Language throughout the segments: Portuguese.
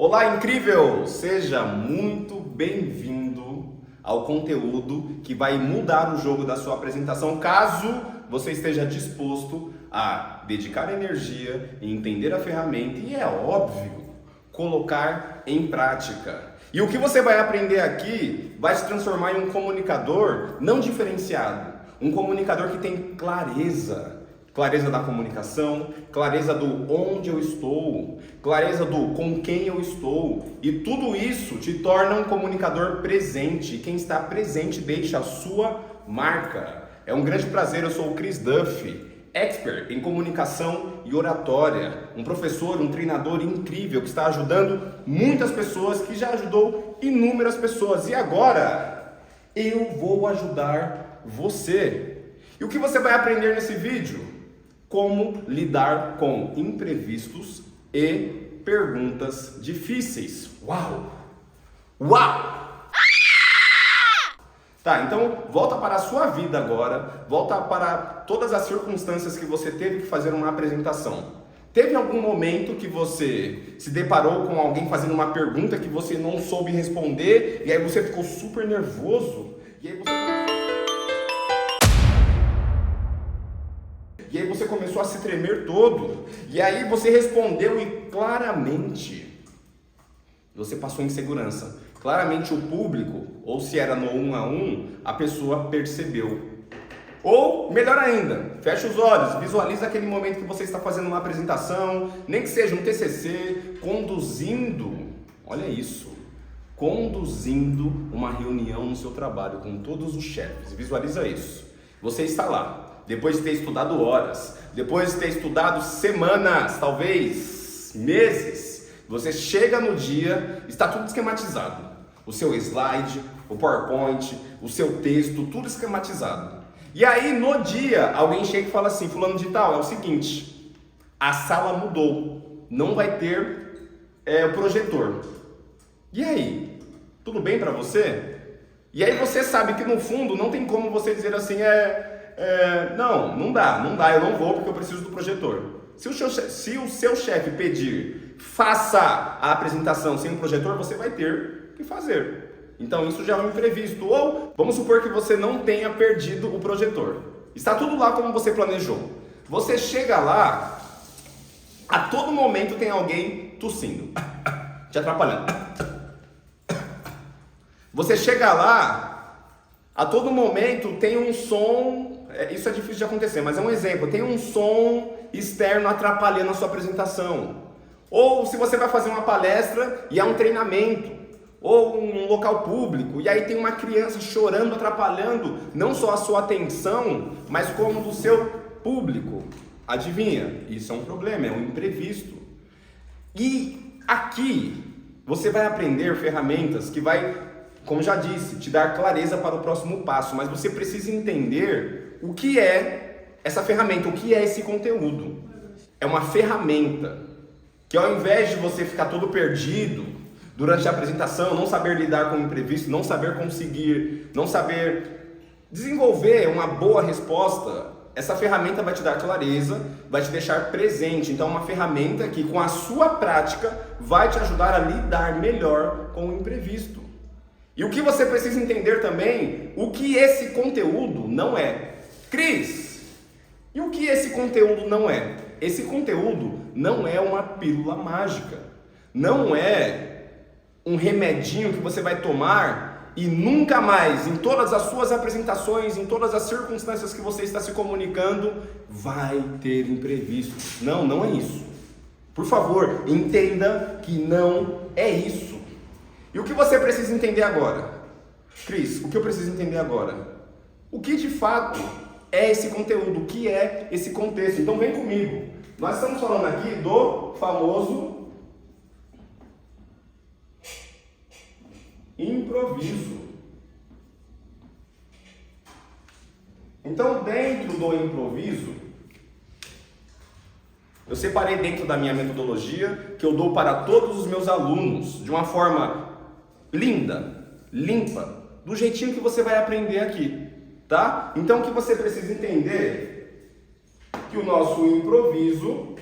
Olá, incrível! Seja muito bem-vindo ao conteúdo que vai mudar o jogo da sua apresentação, caso você esteja disposto a dedicar energia e entender a ferramenta e, é óbvio, colocar em prática. E o que você vai aprender aqui vai se transformar em um comunicador não diferenciado, um comunicador que tem clareza da comunicação, clareza do onde eu estou, clareza do com quem eu estou. E tudo isso te torna um comunicador presente. Quem está presente deixa a sua marca. É um grande prazer, eu sou o Chris Duff, expert em comunicação e oratória, um professor, um treinador incrível que está ajudando muitas pessoas, que já ajudou inúmeras pessoas. E agora eu vou ajudar você. E o que você vai aprender nesse vídeo? Como lidar com imprevistos e perguntas difíceis. Uau! Uau! Tá, então volta para a sua vida agora, volta para todas as circunstâncias que você teve que fazer uma apresentação. Teve algum momento que você se deparou com alguém fazendo uma pergunta que você não soube responder e aí você ficou super nervoso? E aí você começou a se tremer todo. E aí você respondeu e claramente você passou insegurança. Claramente o público, ou se era no 1 a 1, a pessoa percebeu. Ou, melhor ainda, fecha os olhos, visualiza aquele momento que você está fazendo uma apresentação, nem que seja um TCC, conduzindo, olha isso, conduzindo uma reunião no seu trabalho com todos os chefes. Visualiza isso. Você está lá. Depois de ter estudado horas, depois de ter estudado semanas, talvez meses, você chega no dia, está tudo esquematizado. O seu slide, o PowerPoint, o seu texto, tudo esquematizado. E aí no dia, alguém chega e fala assim: fulano de tal, é o seguinte, a sala mudou, não vai ter o projetor. E aí, tudo bem para você? E aí você sabe que no fundo não tem como você dizer assim, não dá, eu não vou porque eu preciso do projetor. Se o seu chefe pedir, faça a apresentação sem o projetor, você vai ter que fazer. Então isso já é um imprevisto. Ou vamos supor que você não tenha perdido o projetor. Está tudo lá como você planejou. Você chega lá, a todo momento tem alguém tossindo, te atrapalhando. Você chega lá, a todo momento tem um som. Isso é difícil de acontecer, mas é um exemplo. Tem um som externo atrapalhando a sua apresentação. Ou se você vai fazer uma palestra e é um treinamento, ou um local público, e aí tem uma criança chorando, atrapalhando não só a sua atenção, mas como do seu público. Adivinha? Isso é um problema, é um imprevisto. E aqui você vai aprender ferramentas que vai, como já disse, te dar clareza para o próximo passo, mas você precisa entender o que é essa ferramenta, o que é esse conteúdo. É uma ferramenta que, ao invés de você ficar todo perdido durante a apresentação, não saber lidar com o imprevisto, não saber conseguir, não saber desenvolver uma boa resposta, essa ferramenta vai te dar clareza, vai te deixar presente. Então é uma ferramenta que, com a sua prática, vai te ajudar a lidar melhor com o imprevisto. E o que você precisa entender também, o que esse conteúdo não é. Cris, e o que esse conteúdo não é? Esse conteúdo não é uma pílula mágica, não é um remedinho que você vai tomar e nunca mais, em todas as suas apresentações, em todas as circunstâncias que você está se comunicando, vai ter imprevistos. Não, não é isso. Por favor, entenda que não é isso. E o que você precisa entender agora? Cris, o que eu preciso entender agora? O que de fato é esse conteúdo? O que é esse contexto? Então vem comigo. Nós estamos falando aqui do famoso improviso. Então, dentro do improviso, eu separei dentro da minha metodologia, que eu dou para todos os meus alunos, de uma forma linda, limpa, do jeitinho que você vai aprender aqui, tá? Então, o que você precisa entender que o nosso improviso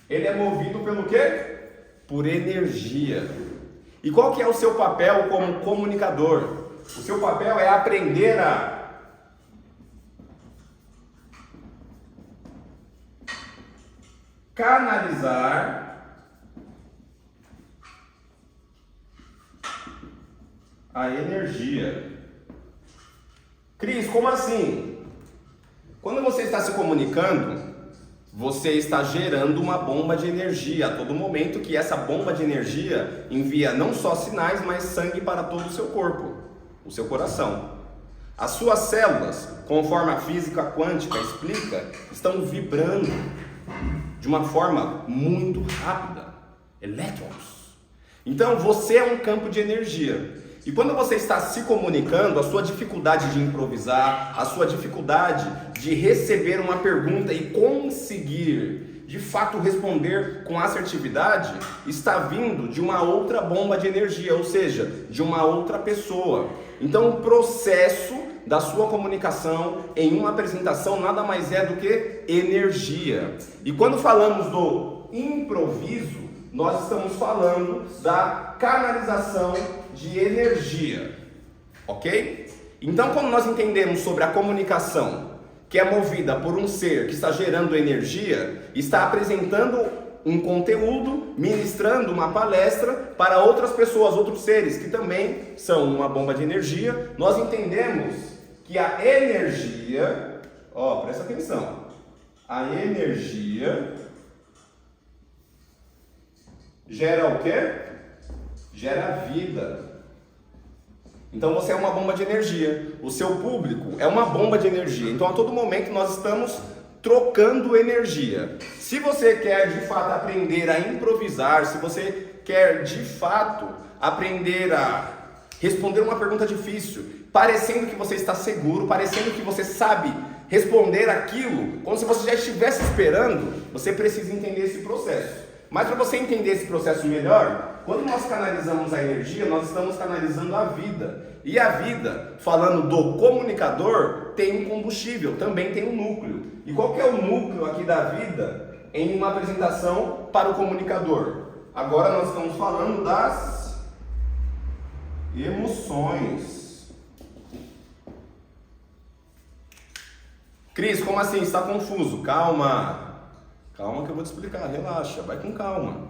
Ele é movido pelo quê? Por energia. E qual que é o seu papel como comunicador? O seu papel é aprender a canalizar a energia. Cris, como assim? Quando você está se comunicando, você está gerando uma bomba de energia a todo momento, que essa bomba de energia envia não só sinais, mas sangue para todo o seu corpo, o seu coração. As suas células, conforme a física quântica explica, estão vibrando de uma forma muito rápida, elétrons. Então você é um campo de energia. E quando você está se comunicando, a sua dificuldade de improvisar, a sua dificuldade de receber uma pergunta e conseguir, de fato, responder com assertividade, está vindo de uma outra bomba de energia, ou seja, de uma outra pessoa. Então o processo da sua comunicação em uma apresentação nada mais é do que energia. E quando falamos do improviso, nós estamos falando da canalização de energia, ok? Então, quando nós entendemos sobre a comunicação, que é movida por um ser que está gerando energia, está apresentando um conteúdo, ministrando uma palestra para outras pessoas, outros seres que também são uma bomba de energia, nós entendemos que a energia, presta atenção, a energia gera o quê? Gera vida. Então você é uma bomba de energia. O seu público é uma bomba de energia. Então a todo momento nós estamos trocando energia. Se você quer de fato aprender a improvisar, se você quer de fato aprender a responder uma pergunta difícil, parecendo que você está seguro, parecendo que você sabe responder aquilo, como se você já estivesse esperando, você precisa entender esse processo. Mas para você entender esse processo melhor, quando nós canalizamos a energia, nós estamos canalizando a vida. E a vida, falando do comunicador, tem um combustível, também tem um núcleo. E qual que é o núcleo aqui da vida em uma apresentação para o comunicador? Agora nós estamos falando das emoções. Cris, como assim? Está confuso? Calma. Calma que eu vou te explicar, relaxa, vai com calma.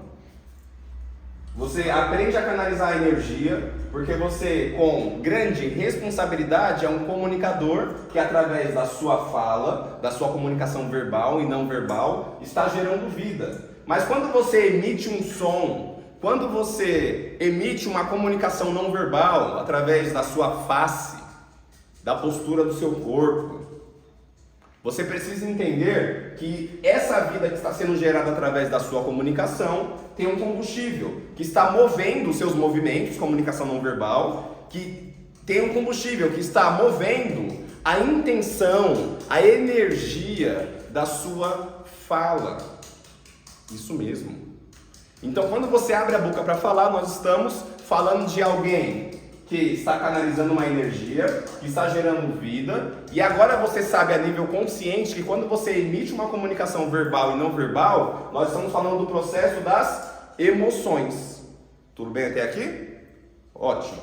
Você aprende a canalizar a energia, porque você, com grande responsabilidade, é um comunicador que, através da sua fala, da sua comunicação verbal e não verbal, está gerando vida. Mas quando você emite um som, quando você emite uma comunicação não verbal, através da sua face, da postura do seu corpo, você precisa entender que essa vida que está sendo gerada através da sua comunicação tem um combustível que está movendo os seus movimentos, comunicação não verbal, que tem um combustível que está movendo a intenção, a energia da sua fala. Isso mesmo. Então, quando você abre a boca para falar, nós estamos falando de alguém que está canalizando uma energia, que está gerando vida, e agora você sabe a nível consciente que quando você emite uma comunicação verbal e não verbal, nós estamos falando do processo das emoções. Tudo bem até aqui? Ótimo.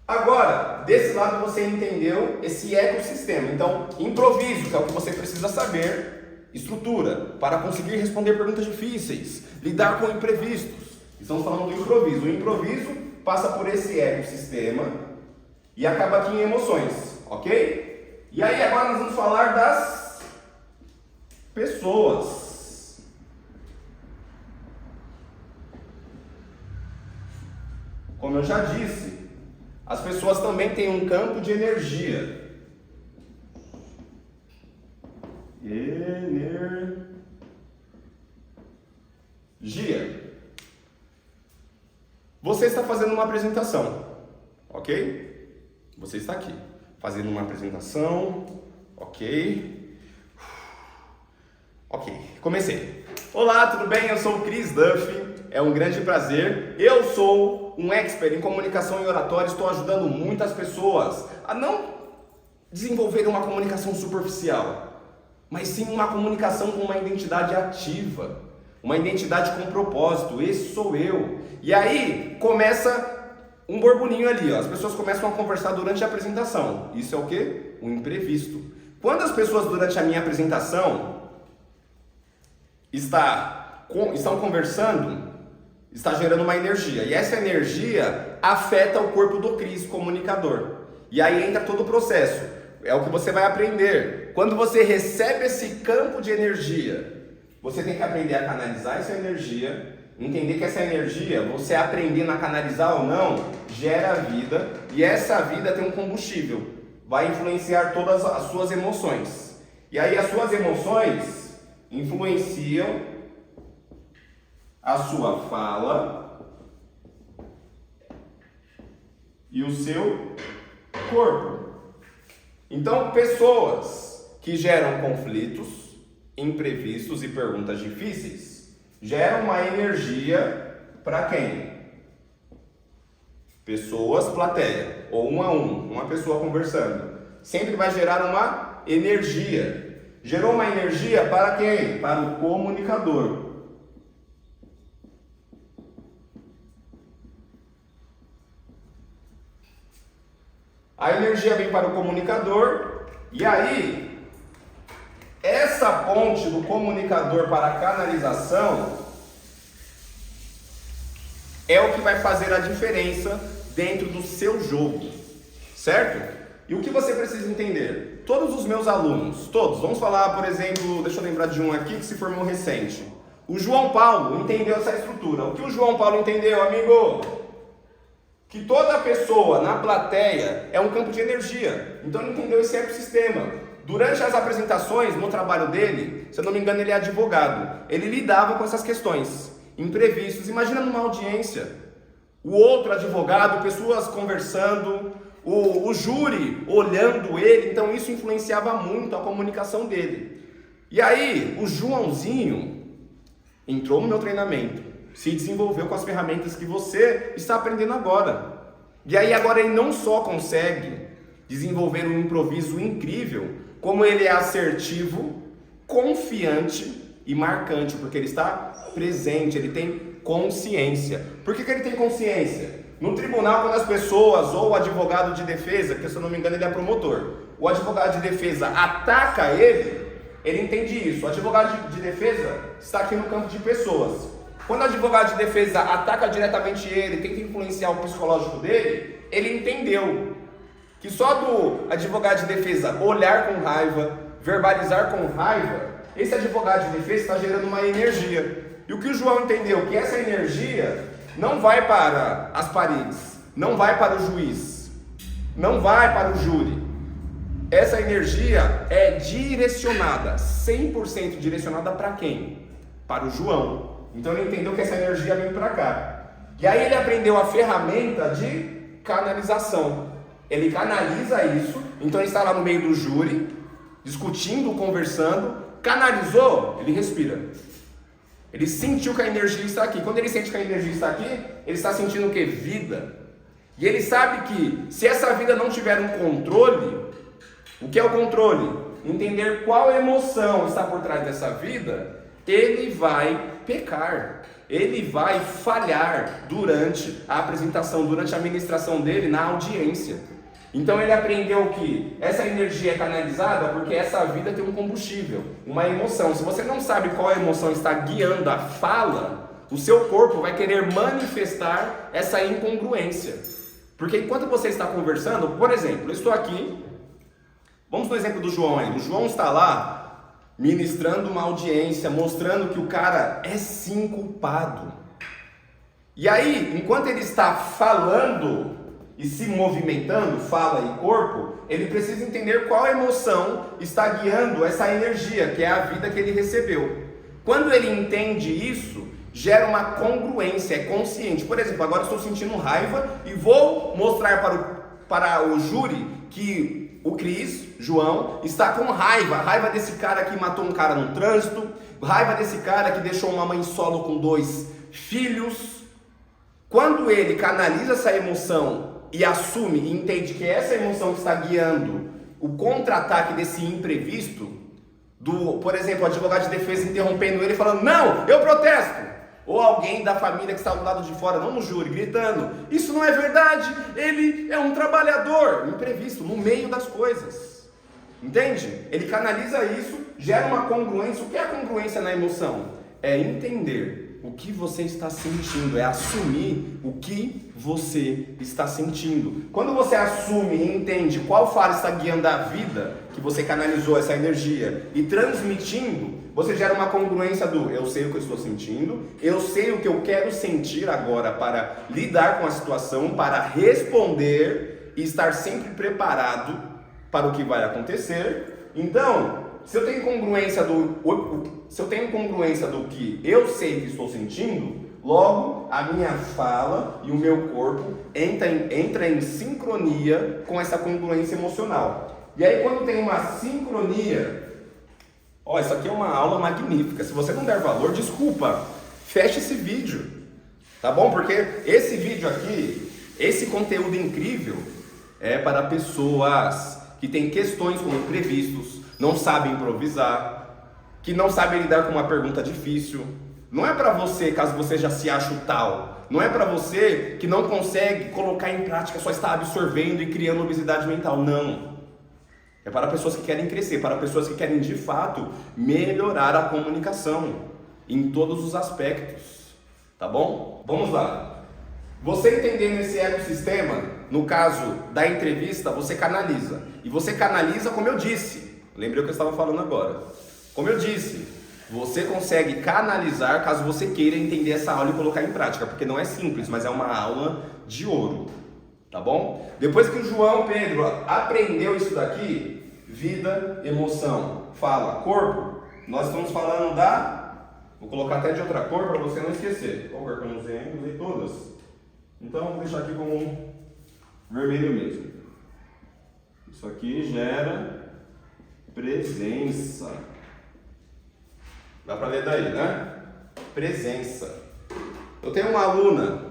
Agora, desse lado você entendeu esse ecossistema. Então, improviso, que é o que você precisa saber, estrutura, para conseguir responder perguntas difíceis, lidar com imprevistos. Estamos falando do improviso. O improviso passa por esse ecossistema e acaba aqui em emoções, ok? E aí agora nós vamos falar das pessoas. Como eu já disse, as pessoas também têm um campo de energia. Energia. Você está fazendo uma apresentação, ok? Você está aqui, fazendo uma apresentação, ok? Ok, comecei. Olá, tudo bem? Eu sou o Chris Duffy, é um grande prazer. Eu sou um expert em comunicação e oratória, estou ajudando muitas pessoas a não desenvolver uma comunicação superficial, mas sim uma comunicação com uma identidade ativa, uma identidade com propósito. Esse sou eu. E aí começa um borbulinho ali, ó. As pessoas começam a conversar durante a apresentação. Isso é o quê? Um imprevisto. Quando as pessoas durante a minha apresentação estão conversando, está gerando uma energia. E essa energia afeta o corpo do Cris, comunicador. E aí entra todo o processo. É o que você vai aprender. Quando você recebe esse campo de energia, você tem que aprender a canalizar essa energia, entender que essa energia, você aprendendo a canalizar ou não, gera vida, e essa vida tem um combustível, vai influenciar todas as suas emoções. E aí as suas emoções influenciam a sua fala e o seu corpo. Então, pessoas que geram conflitos, imprevistos e perguntas difíceis geram uma energia para quem? Pessoas, plateia, ou um a um, uma pessoa conversando. Sempre vai gerar uma energia. Gerou uma energia para quem? Para o comunicador. A energia vem para o comunicador, e aí essa ponte do comunicador para a canalização é o que vai fazer a diferença dentro do seu jogo, certo? E o que você precisa entender? Todos os meus alunos, todos, vamos falar, por exemplo, deixa eu lembrar de um aqui que se formou recente. O João Paulo entendeu essa estrutura. O que o João Paulo entendeu, amigo? Que toda pessoa na plateia é um campo de energia. Então ele entendeu esse ecossistema. Durante as apresentações, no trabalho dele, se eu não me engano, ele é advogado. Ele lidava com essas questões, imprevistos. Imagina numa audiência, o outro advogado, pessoas conversando, o júri olhando ele. Então isso influenciava muito a comunicação dele. E aí, o Joãozinho entrou no meu treinamento, se desenvolveu com as ferramentas que você está aprendendo agora. E aí agora ele não só consegue desenvolver um improviso incrível, como ele é assertivo, confiante e marcante, porque ele está presente, ele tem consciência. Por que ele tem consciência? No tribunal, quando as pessoas, ou o advogado de defesa, que se eu não me engano ele é promotor, o advogado de defesa ataca ele entende isso. O advogado de defesa está aqui no campo de pessoas. Quando o advogado de defesa ataca diretamente ele, tenta influenciar o psicológico dele, ele entendeu que só do advogado de defesa olhar com raiva, verbalizar com raiva, esse advogado de defesa está gerando uma energia. E o que o João entendeu? Que essa energia não vai para as paredes, não vai para o juiz, não vai para o júri. Essa energia é direcionada, 100% direcionada para quem? Para o João. Então ele entendeu que essa energia vem para cá. E aí ele aprendeu a ferramenta de canalização. Ele canaliza isso, então ele está lá no meio do júri, discutindo, conversando, canalizou, ele respira. Ele sentiu que a energia está aqui. Quando ele sente que a energia está aqui, ele está sentindo o que? Vida. E ele sabe que se essa vida não tiver um controle, o que é o controle? Entender qual emoção está por trás dessa vida, ele vai pecar. Ele vai falhar durante a apresentação, durante a ministração dele na audiência. Então ele aprendeu que essa energia é canalizada porque essa vida tem um combustível, uma emoção. Se você não sabe qual emoção está guiando a fala, o seu corpo vai querer manifestar essa incongruência. Porque enquanto você está conversando, por exemplo, eu estou aqui, vamos no exemplo do João aí. O João está lá ministrando uma audiência, mostrando que o cara é sim culpado. E aí, enquanto ele está falando e se movimentando, fala e corpo, ele precisa entender qual emoção está guiando essa energia, que é a vida que ele recebeu. Quando ele entende isso, gera uma congruência, é consciente. Por exemplo, agora estou sentindo raiva e vou mostrar para o júri que o Cris, João, está com raiva desse cara que matou um cara no trânsito, raiva desse cara que deixou uma mãe solo com 2 filhos. Quando ele canaliza essa emoção e assume e entende que essa emoção que está guiando o contra-ataque desse imprevisto, por exemplo, o advogado de defesa interrompendo ele falando, não, eu protesto. Ou alguém da família que está do lado de fora, não no júri, gritando, isso não é verdade, ele é um trabalhador. Imprevisto, no meio das coisas. Entende? Ele canaliza isso, gera uma congruência. O que é a congruência na emoção? É entender o que você está sentindo, é assumir o que você está sentindo. Quando você assume e entende qual faro está guiando a vida, que você canalizou essa energia e transmitindo, você gera uma congruência do eu sei o que eu estou sentindo, eu sei o que eu quero sentir agora para lidar com a situação, para responder e estar sempre preparado para o que vai acontecer. Então, se eu tenho congruência do que eu sei que estou sentindo, logo a minha fala e o meu corpo entra em sincronia com essa congruência emocional. E aí quando tem uma sincronia, isso aqui é uma aula magnífica. Se você não der valor, desculpa, feche esse vídeo, tá bom? Porque esse vídeo aqui, esse conteúdo incrível é para pessoas que têm questões com imprevistos, não sabem improvisar, que não sabem lidar com uma pergunta difícil. Não é para você, caso você já se ache o tal. Não é para você que não consegue colocar em prática, só está absorvendo e criando obesidade mental. Não. É para pessoas que querem crescer, para pessoas que querem de fato melhorar a comunicação em todos os aspectos. Tá bom? Vamos lá. Você entendendo esse ecossistema, no caso da entrevista, você canaliza. E você canaliza como eu disse. Lembrei o que eu estava falando agora. Como eu disse, você consegue canalizar caso você queira entender essa aula e colocar em prática, porque não é simples, mas é uma aula de ouro, tá bom? Depois que o João Pedro aprendeu isso daqui, vida, emoção, fala, corpo, nós estamos falando vou colocar até de outra cor para você não esquecer. Qual cor que eu não usei? Usei todas. Então vou deixar aqui como vermelho mesmo. Isso aqui gera presença. Dá para ler daí, né? Presença. Eu tenho uma aluna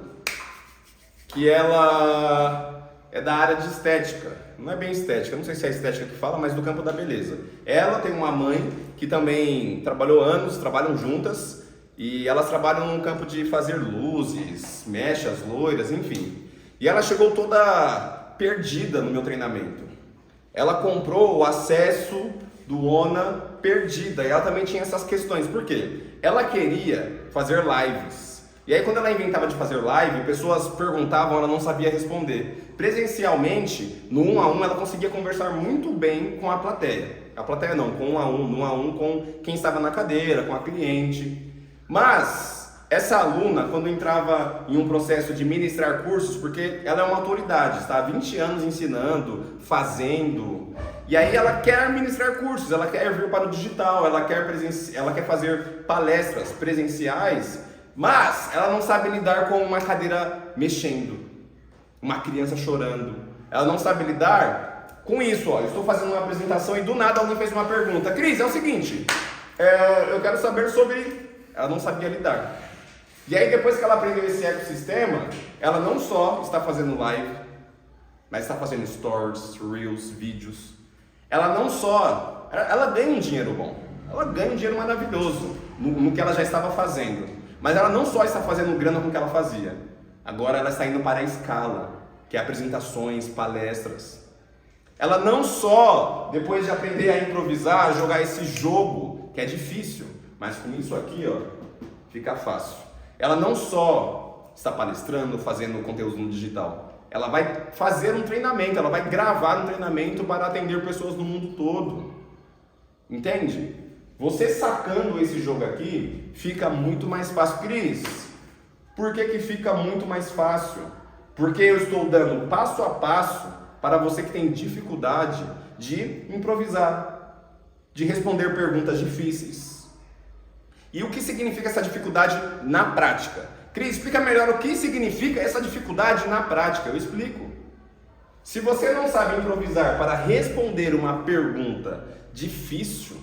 que ela é da área de estética. Não é bem estética, não sei se é estética que fala, mas do campo da beleza. Ela tem uma mãe que também trabalhou anos, trabalham juntas, e elas trabalham no campo de fazer luzes, mechas, loiras, enfim. E ela chegou toda perdida no meu treinamento. Ela comprou o acesso do ONA perdida, e ela também tinha essas questões. Por quê? Ela queria fazer lives, e aí quando ela inventava de fazer live, pessoas perguntavam, ela não sabia responder. Presencialmente, no 1 a 1, ela conseguia conversar muito bem com a plateia. A plateia não, com 1 a 1, no 1 a 1 com quem estava na cadeira, com a cliente. Mas essa aluna, quando entrava em um processo de ministrar cursos, porque ela é uma autoridade, está há 20 anos ensinando, fazendo, e aí ela quer ministrar cursos, ela quer vir para o digital, ela quer fazer palestras presenciais, mas ela não sabe lidar com uma cadeira mexendo, uma criança chorando. Ela não sabe lidar com isso. Eu estou fazendo uma apresentação e do nada alguém fez uma pergunta. Cris, é o seguinte, eu quero saber sobre... Ela não sabia lidar. E aí depois que ela aprendeu esse ecossistema, ela não só está fazendo live, mas está fazendo stories, reels, vídeos. Ela não só... Ela ganha um dinheiro bom. Ela ganha um dinheiro maravilhoso no que ela já estava fazendo. Mas ela não só está fazendo grana com o que ela fazia. Agora ela está indo para a escala, que é apresentações, palestras. Ela não só, depois de aprender a improvisar, jogar esse jogo, que é difícil, mas com isso aqui, fica fácil. Ela não só está palestrando, fazendo conteúdo no digital. Ela vai fazer um treinamento, ela vai gravar um treinamento para atender pessoas no mundo todo. Entende? Você sacando esse jogo aqui, fica muito mais fácil. Cris, por que fica muito mais fácil? Porque eu estou dando passo a passo para você que tem dificuldade de improvisar, de responder perguntas difíceis. E o que significa essa dificuldade na prática? Cris, explica melhor o que significa essa dificuldade na prática. Eu explico. Se você não sabe improvisar para responder uma pergunta difícil,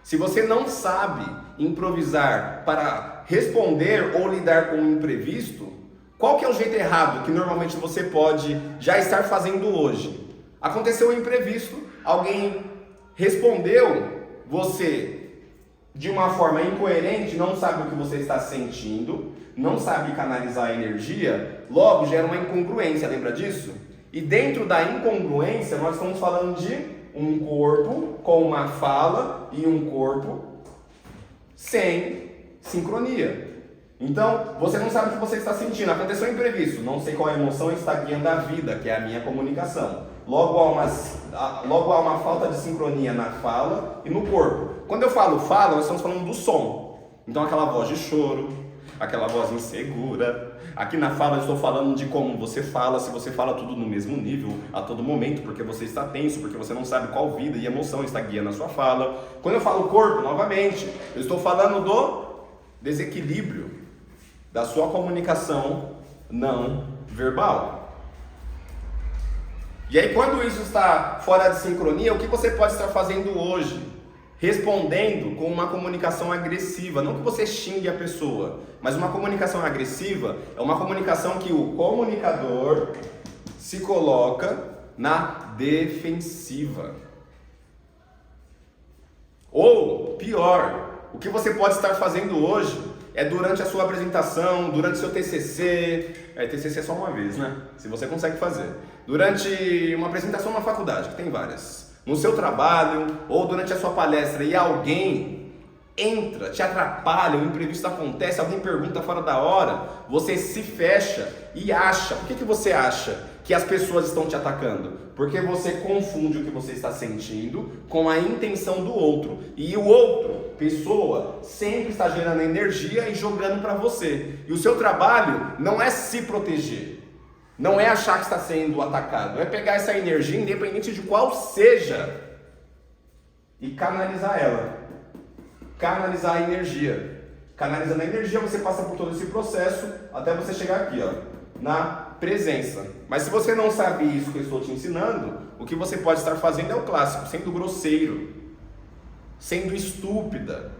se você não sabe improvisar para responder ou lidar com um imprevisto, qual que é o jeito errado que normalmente você pode já estar fazendo hoje? Aconteceu um imprevisto, alguém respondeu você, de uma forma incoerente, não sabe o que você está sentindo, não sabe canalizar a energia, logo gera uma incongruência, lembra disso? E dentro da incongruência, nós estamos falando de um corpo com uma fala e um corpo sem sincronia. Então, você não sabe o que você está sentindo, aconteceu um imprevisto, não sei qual emoção está guiando a vida, que é a minha comunicação. Logo há uma falta de sincronia na fala e no corpo. Quando eu falo fala, nós estamos falando do som. Então aquela voz de choro, aquela voz insegura. Aqui na fala eu estou falando de como você fala, se você fala tudo no mesmo nível, a todo momento, porque você está tenso, porque você não sabe qual vida e emoção está guiando a sua fala. Quando eu falo corpo, novamente, eu estou falando do desequilíbrio da sua comunicação não verbal. E aí, quando isso está fora de sincronia, o que você pode estar fazendo hoje? Respondendo com uma comunicação agressiva. Não que você xingue a pessoa, mas uma comunicação agressiva é uma comunicação que o comunicador se coloca na defensiva. Ou, pior, o que você pode estar fazendo hoje é durante a sua apresentação, durante seu TCC, TCC é só uma vez, né? Se você consegue fazer. Durante uma apresentação na faculdade, que tem várias. No seu trabalho, ou durante a sua palestra, e alguém entra, te atrapalha, um imprevisto acontece, alguém pergunta fora da hora, você se fecha e acha. Por que você acha que as pessoas estão te atacando? Porque você confunde o que você está sentindo com a intenção do outro. E o outro, pessoa, sempre está gerando energia e jogando para você. E o seu trabalho não é se proteger, não é achar que está sendo atacado, é pegar essa energia, independente de qual seja, e canalizar ela. Canalizar a energia. Canalizando a energia, você passa por todo esse processo até você chegar aqui, ó, na presença. Mas se você não sabe isso que eu estou te ensinando, o que você pode estar fazendo é o clássico, sendo grosseiro, sendo estúpida.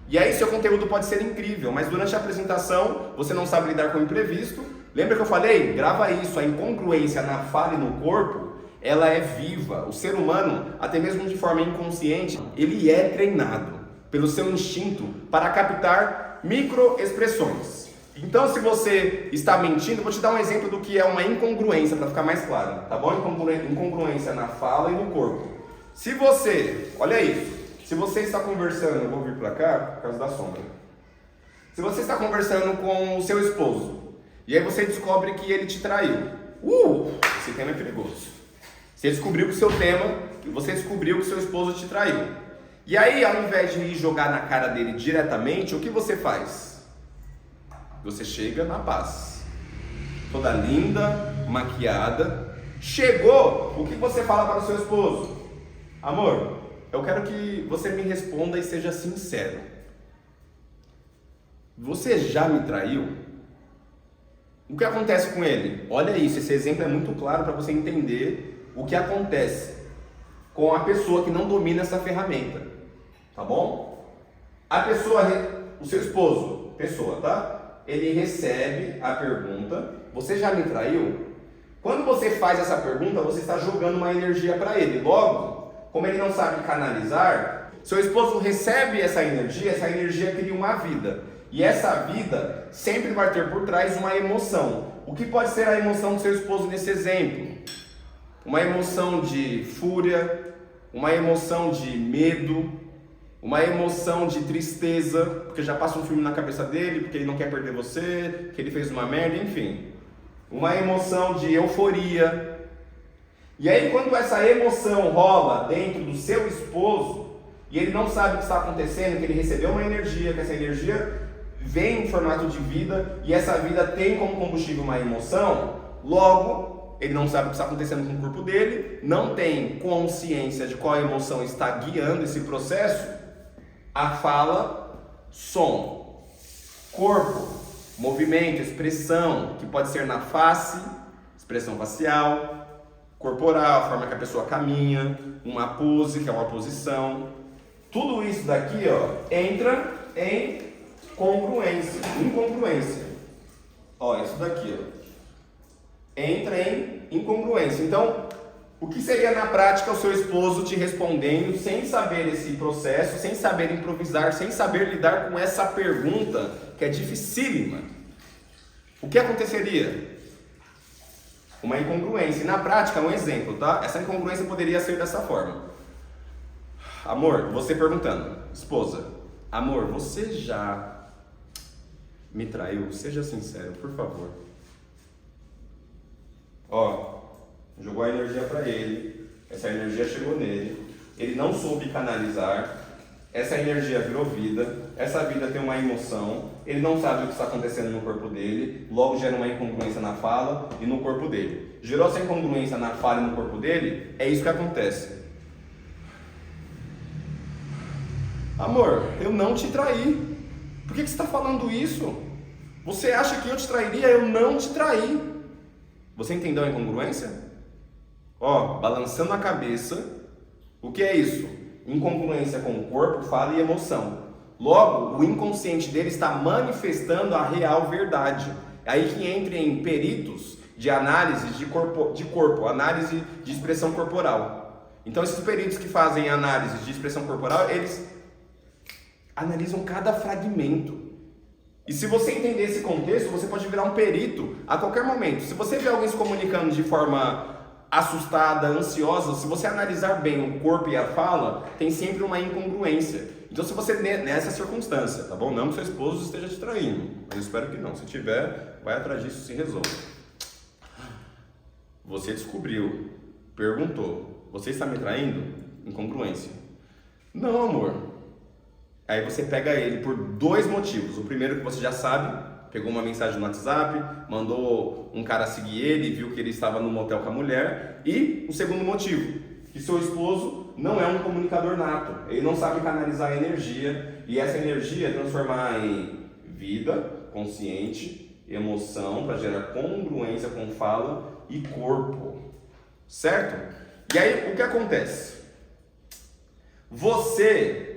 E aí seu conteúdo pode ser incrível, mas durante a apresentação você não sabe lidar com o imprevisto. Lembra que eu falei? Grava isso, a incongruência na fala e no corpo, ela é viva. O ser humano, até mesmo de forma inconsciente, ele é treinado pelo seu instinto para captar microexpressões. Então, se você está mentindo, vou te dar um exemplo do que é uma incongruência, para ficar mais claro, tá bom? Incongruência na fala e no corpo. Se você, olha isso, se você está conversando, eu vou vir para cá por causa da sombra. Se você está conversando com o seu esposo, e aí você descobre que ele te traiu. Esse tema é perigoso. Você descobriu que o seu esposo te traiu. E aí, ao invés de ir jogar na cara dele diretamente, o que você faz? Você chega na paz. Toda linda, maquiada. Chegou, o que você fala para o seu esposo? Amor, eu quero que você me responda e seja sincero. Você já me traiu? O que acontece com ele? Olha isso, esse exemplo é muito claro para você entender o que acontece com a pessoa que não domina essa ferramenta, tá bom? A pessoa, o seu esposo, tá? Ele recebe a pergunta, você já me traiu? Quando você faz essa pergunta, você está jogando uma energia para ele. Logo, como ele não sabe canalizar, seu esposo recebe essa energia cria uma vida. E essa vida sempre vai ter por trás uma emoção. O que pode ser a emoção do seu esposo nesse exemplo? Uma emoção de fúria, uma emoção de medo, uma emoção de tristeza, porque já passa um filme na cabeça dele, porque ele não quer perder você, que ele fez uma merda, enfim. Uma emoção de euforia. E aí quando essa emoção rola dentro do seu esposo, e ele não sabe o que está acontecendo, que ele recebeu uma energia, que essa energia vem em formato de vida, e essa vida tem como combustível uma emoção, logo, ele não sabe o que está acontecendo com o corpo dele, não tem consciência de qual emoção está guiando esse processo, a fala, som, corpo, movimento, expressão, que pode ser na face, expressão facial, corporal, a forma que a pessoa caminha, uma pose, que é uma posição, tudo isso daqui, ó, entra em incongruência. Ó, isso daqui, ó, entra em incongruência. Então, O que seria na prática o seu esposo te respondendo sem saber esse processo, sem saber improvisar, sem saber lidar com essa pergunta que é dificílima? O que aconteceria? Uma incongruência. E na prática, um exemplo, tá? Essa incongruência poderia ser dessa forma. Amor, você perguntando, esposa, amor, você já me traiu? Seja sincero, por favor. Ó, jogou a energia para ele, essa energia chegou nele, ele não soube canalizar, essa energia virou vida, essa vida tem uma emoção, ele não sabe o que está acontecendo no corpo dele, logo gera uma incongruência na fala e no corpo dele. Gerou essa incongruência na fala e no corpo dele, é isso que acontece. Amor, eu não te traí. Por que você está falando isso? Você acha que eu te trairia? Eu não te traí. Você entendeu a incongruência? Ó, balançando a cabeça, o que é isso? Incongruência com o corpo, fala e emoção. Logo, o inconsciente dele está manifestando a real verdade. É aí que entra em peritos de análise de corpo, análise de expressão corporal. Então, esses peritos que fazem análise de expressão corporal, eles analisam cada fragmento. E se você entender esse contexto, você pode virar um perito a qualquer momento. Se você vê alguém se comunicando de forma assustada, ansiosa, se você analisar bem o corpo e a fala, tem sempre uma incongruência. Então, se você, nessa circunstância, tá bom? Não que seu esposo esteja te traindo, mas eu espero que não. Se tiver, vai atrás disso e se resolve. Você descobriu, perguntou, você está me traindo? Incongruência. Não, amor. Aí você pega ele por dois motivos. O primeiro que você já sabe, pegou uma mensagem no WhatsApp, mandou um cara seguir ele, viu que ele estava no motel com a mulher. E o segundo motivo, que seu esposo não é um comunicador nato. Ele não sabe canalizar a energia e essa energia transformar em vida, consciente, emoção, para gerar congruência com fala e corpo. Certo? E aí, o que acontece? Você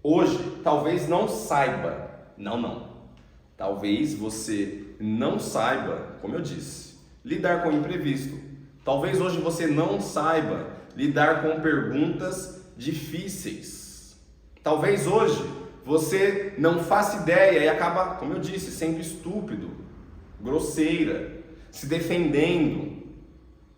hoje talvez não saiba, talvez você não saiba, como eu disse, lidar com o imprevisto. Talvez hoje você não saiba lidar com perguntas difíceis. Talvez hoje você não faça ideia e acaba, como eu disse, sendo estúpido, grosseira, se defendendo,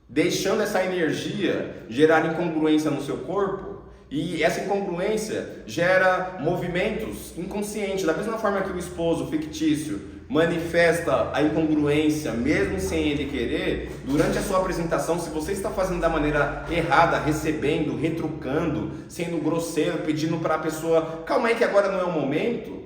deixando essa energia gerar incongruência no seu corpo. E essa incongruência gera movimentos inconscientes. Da mesma forma que o esposo fictício manifesta a incongruência mesmo sem ele querer, durante a sua apresentação, se você está fazendo da maneira errada, recebendo, retrucando, sendo grosseiro, pedindo para a pessoa, calma aí que agora não é o momento,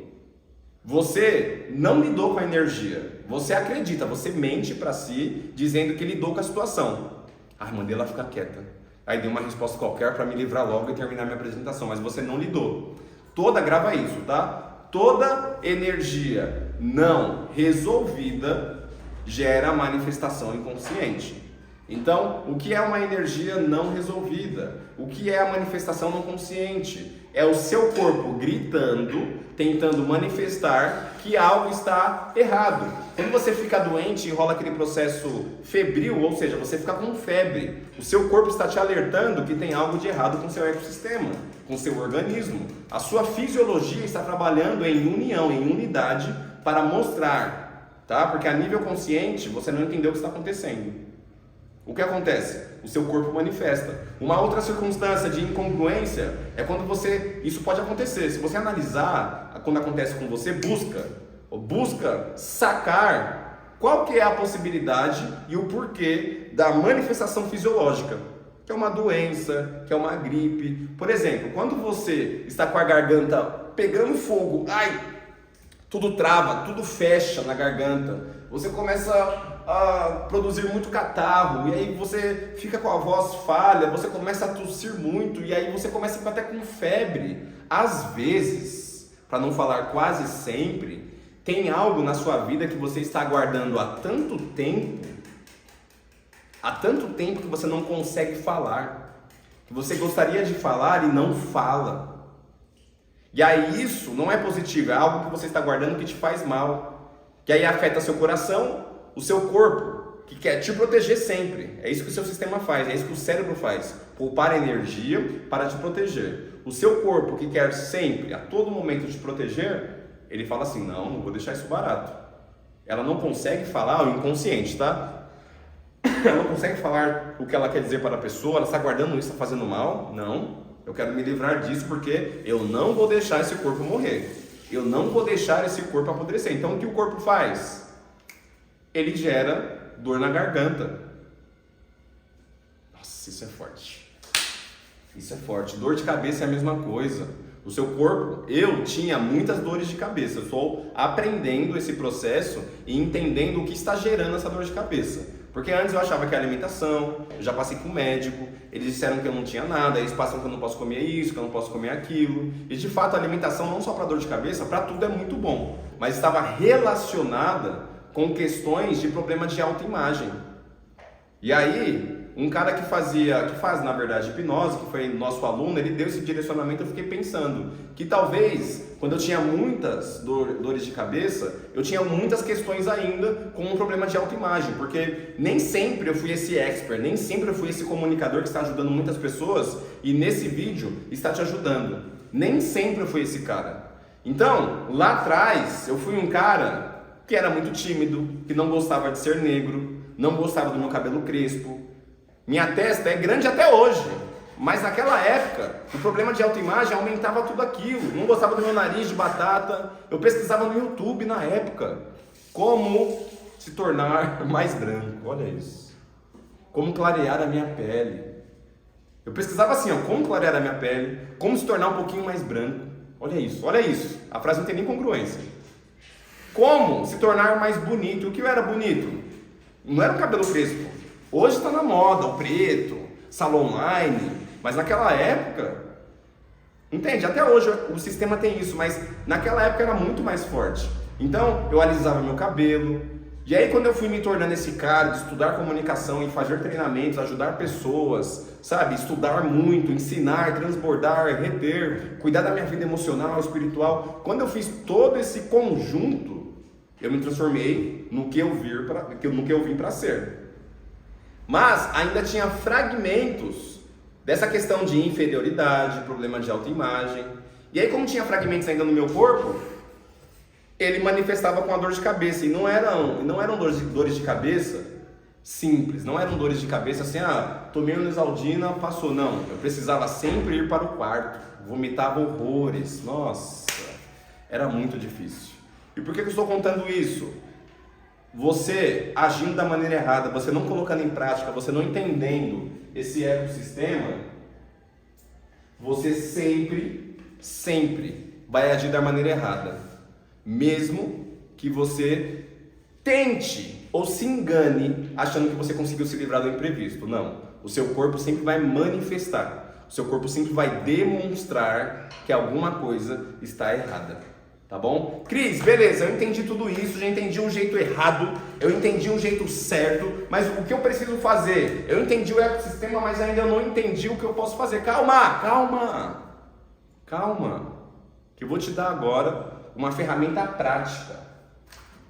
você não lidou com a energia. Você acredita, você mente para si, dizendo que lidou com a situação. Mandei ela ficar quieta. Aí dei uma resposta qualquer para me livrar logo e terminar minha apresentação, mas você não lidou. Grava isso, tá? Toda energia não resolvida gera manifestação inconsciente. Então, o que é uma energia não resolvida? O que é a manifestação não consciente? É o seu corpo gritando, tentando manifestar que algo está errado. Quando você fica doente e rola aquele processo febril, ou seja, você fica com febre, o seu corpo está te alertando que tem algo de errado com o seu ecossistema, com o seu organismo. A sua fisiologia está trabalhando em união, em unidade, para mostrar, tá? Porque a nível consciente você não entendeu o que está acontecendo. O que acontece? O seu corpo manifesta. Uma outra circunstância de incongruência é quando isso pode acontecer. Se você analisar quando acontece com você, busca sacar qual que é a possibilidade e o porquê da manifestação fisiológica, que é uma doença, que é uma gripe. Por exemplo, quando você está com a garganta pegando fogo, tudo trava, tudo fecha na garganta, você começa a produzir muito catarro, e aí você fica com a voz falha, você começa a tossir muito, e aí você começa a ficar até com febre. Às vezes, para não falar quase sempre, tem algo na sua vida que você está aguardando há tanto tempo que você não consegue falar, que você gostaria de falar e não fala. E aí isso não é positivo, é algo que você está guardando que te faz mal, que aí afeta seu coração, o seu corpo, que quer te proteger sempre. É isso que o seu sistema faz, é isso que o cérebro faz. Poupar energia para te proteger. O seu corpo, que quer sempre, a todo momento te proteger, ele fala assim, não vou deixar isso barato. Ela não consegue falar, o inconsciente, tá? Ela não consegue falar o que ela quer dizer para a pessoa, ela está guardando isso, está fazendo mal. Não, eu quero me livrar disso porque eu não vou deixar esse corpo morrer. Eu não vou deixar esse corpo apodrecer. Então o que o corpo faz? Ele gera dor na garganta. Nossa, isso é forte. Isso é forte. Dor de cabeça é a mesma coisa. O seu corpo, eu tinha muitas dores de cabeça. Eu estou aprendendo esse processo e entendendo o que está gerando essa dor de cabeça. Porque antes eu achava que era alimentação, eu já passei com o médico, eles disseram que eu não tinha nada, eles passam que eu não posso comer isso, que eu não posso comer aquilo. E de fato a alimentação não só para dor de cabeça, para tudo é muito bom. Mas estava relacionada com questões de problema de autoimagem. E aí, um cara que faz na verdade hipnose, que foi nosso aluno, ele deu esse direcionamento. Eu fiquei pensando que talvez, quando eu tinha muitas dores de cabeça, eu tinha muitas questões ainda com um problema de autoimagem, porque nem sempre eu fui esse expert, nem sempre eu fui esse comunicador que está ajudando muitas pessoas e nesse vídeo está te ajudando. Nem sempre eu fui esse cara. Então, lá atrás, eu fui um cara que era muito tímido, que não gostava de ser negro, não gostava do meu cabelo crespo. Minha testa é grande até hoje, mas naquela época o problema de autoimagem aumentava tudo aquilo. Não gostava do meu nariz de batata. Eu pesquisava no YouTube na época como se tornar mais branco. Olha isso. Como clarear a minha pele. Eu pesquisava assim, ó, como clarear a minha pele, como se tornar um pouquinho mais branco. Olha isso, olha isso. A frase não tem nem congruência. Como se tornar mais bonito. O que eu era bonito? Não era um cabelo crespo. Hoje está na moda, o preto, salon line, mas naquela época, entende? Até hoje o sistema tem isso, mas naquela época era muito mais forte. Então eu alisava meu cabelo, e aí quando eu fui me tornando esse cara de estudar comunicação e fazer treinamentos, ajudar pessoas, sabe? Estudar muito, ensinar, transbordar, reter, cuidar da minha vida emocional, espiritual. Quando eu fiz todo esse conjunto, eu me transformei no que eu vim para ser. Mas ainda tinha fragmentos dessa questão de inferioridade, problema de autoimagem. E aí, como tinha fragmentos ainda no meu corpo, ele manifestava com a dor de cabeça. E não eram dores de cabeça simples, não eram dores de cabeça assim, tomei uma Exaldina, passou. Não, eu precisava sempre ir para o quarto, vomitava horrores. Nossa, era muito difícil. E por que eu estou contando isso? Você agindo da maneira errada, você não colocando em prática, você não entendendo esse ecossistema, você sempre vai agir da maneira errada. Mesmo que você tente ou se engane achando que você conseguiu se livrar do imprevisto. Não, o seu corpo sempre vai manifestar, o seu corpo sempre vai demonstrar que alguma coisa está errada. Tá bom? Cris, beleza, eu entendi tudo isso, já entendi um jeito errado, eu entendi um jeito certo, mas o que eu preciso fazer? Eu entendi o ecossistema, mas ainda não entendi o que eu posso fazer. Calma, que eu vou te dar agora uma ferramenta prática,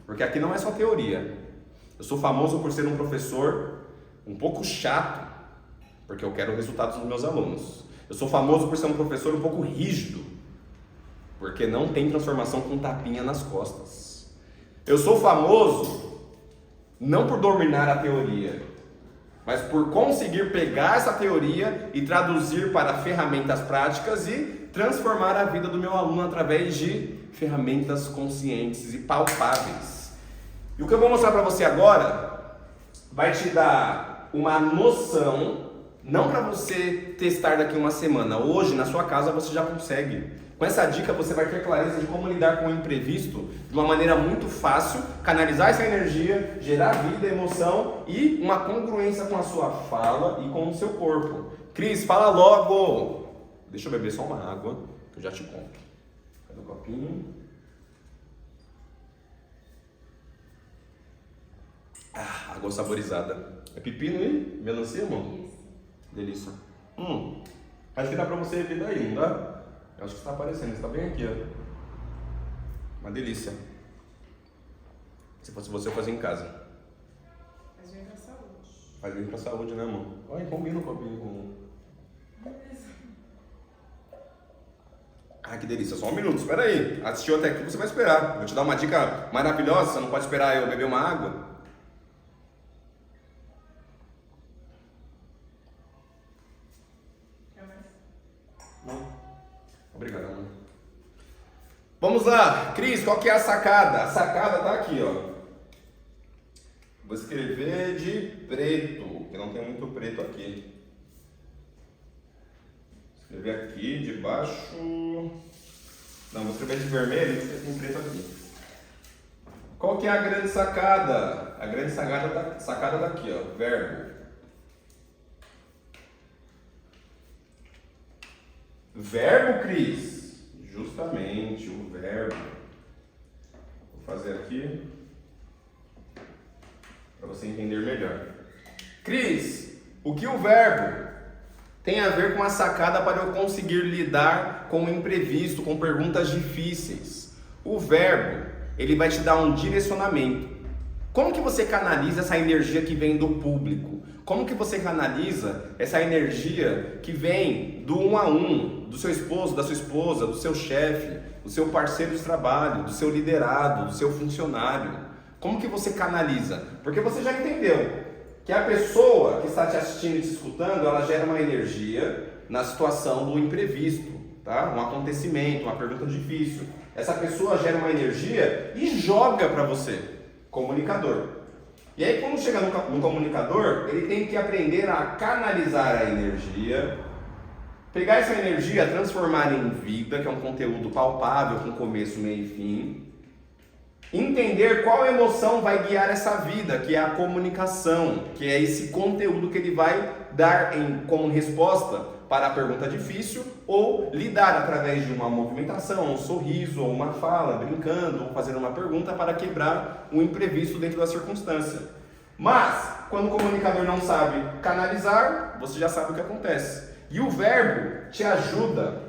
porque aqui não é só teoria. Eu sou famoso por ser um professor um pouco chato, porque eu quero resultados dos meus alunos. Eu sou famoso por ser um professor um pouco rígido, porque não tem transformação com tapinha nas costas. Eu sou famoso não por dominar a teoria, mas por conseguir pegar essa teoria e traduzir para ferramentas práticas e transformar a vida do meu aluno através de ferramentas conscientes e palpáveis. E o que eu vou mostrar para você agora vai te dar uma noção, não para você testar daqui uma semana. Hoje, na sua casa, você já consegue. Com essa dica você vai ter clareza de como lidar com o imprevisto de uma maneira muito fácil, canalizar essa energia, gerar vida, emoção e uma congruência com a sua fala e com o seu corpo. Cris, fala logo! Deixa eu beber só uma água, que eu já te conto. Cadê o copinho? Água saborizada. É pepino e melancia, amor? Delícia. Acho que dá pra você ver daí, não dá? Eu acho que está aparecendo, está bem aqui, ó. Uma delícia. Se fosse você, eu fazia em casa. Faz bem pra saúde, né, amor? Olha, combina um copinho com... Ah, que delícia. Só um minuto, espera aí. Assistiu até aqui, você vai esperar. Vou te dar uma dica maravilhosa, você não pode esperar eu beber uma água. Não. Obrigado, amor. Vamos lá. Cris, qual que é a sacada? A sacada tá aqui, ó. Vou escrever de preto, porque não tem muito preto aqui. Escrever aqui, de baixo... Não, vou escrever de vermelho, porque tem preto aqui. Qual que é a grande sacada? A grande sacada tá aqui, ó. Verbo. Verbo, Cris? Justamente, o verbo. Vou fazer aqui para você entender melhor. Cris, o que o verbo tem a ver com a sacada para eu conseguir lidar com o imprevisto, com perguntas difíceis? O verbo, ele vai te dar um direcionamento. Como que você canaliza essa energia que vem do público? Como que você canaliza essa energia que vem do 1 a 1, do seu esposo, da sua esposa, do seu chefe, do seu parceiro de trabalho, do seu liderado, do seu funcionário? Como que você canaliza? Porque você já entendeu que a pessoa que está te assistindo e te escutando, ela gera uma energia na situação do imprevisto, tá? Um acontecimento, uma pergunta difícil. Essa pessoa gera uma energia e joga para você, comunicador. E aí quando chega no comunicador, ele tem que aprender a canalizar a energia, pegar essa energia, transformar em vida, que é um conteúdo palpável, com começo, meio e fim. Entender qual emoção vai guiar essa vida, que é a comunicação, que é esse conteúdo que ele vai dar como resposta para a pergunta difícil, ou lidar através de uma movimentação, um sorriso, ou uma fala, brincando, ou fazendo uma pergunta para quebrar um imprevisto dentro da circunstância. Mas, quando o comunicador não sabe canalizar, você já sabe o que acontece. E o verbo te ajuda